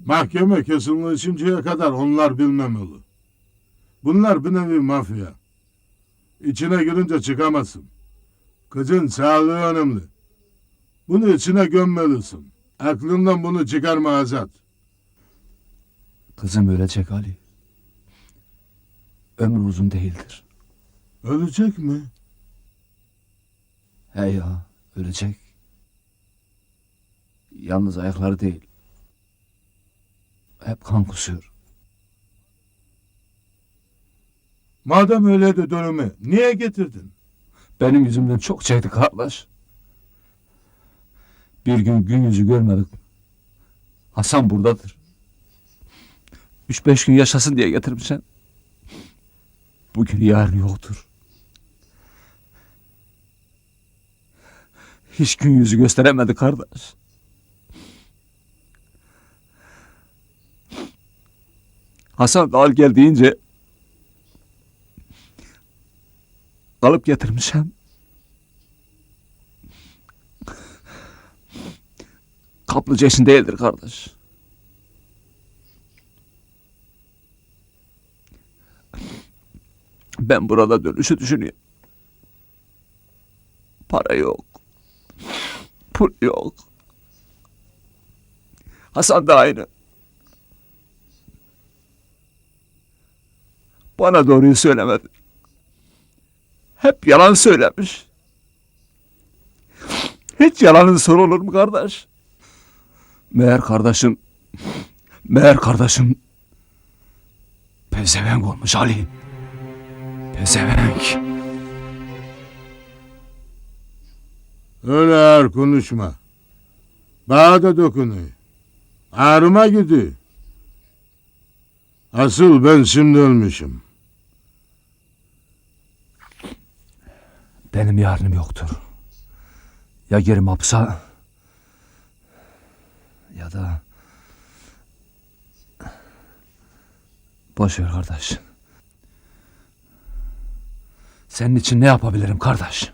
Mahkeme kesinleşinceye kadar onlar bilmemeli. Bunlar bir nevi mafya. İçine girince çıkamazsın. Kızın sağlığı önemli. Bunu içine gömmelisin. Aklından bunu çıkarma Azat. Kızım ölecek Ali. Ömrü uzun değildir. Ölecek mi? He ya, ölecek. Yalnız ayakları değil. Hep kan kusuyor. Madem öyle de dönümü niye getirdin? Benim yüzümden çok çekti kardeş. Bir gün yüzü görmedik. Hasan buradadır. 3-5 gün yaşasın diye getirmişsin. Bugün yarın yoktur. Hiç gün yüzü gösteremedi kardeş. Hasan al gel deyince alıp getirmişim. Kaplıca için değildir kardeş. Ben burada dönüşü düşünüyorum. Para yok. Pul yok. Hasan da aynı. Bana doğruyu söylemedi. Hep yalan söylemiş. Hiç yalanın sonu olur mu kardeş? Meğer kardeşim pezevenk olmuş Ali. Pezevenk. Öyle ağır konuşma. Bana da dokunuyor. Ağrıma gidiyor. Asıl ben şimdi ölmüşüm. Benim yarınım yoktur. Ya girim hapsa ya da boş ver kardeş. Senin için ne yapabilirim kardeş?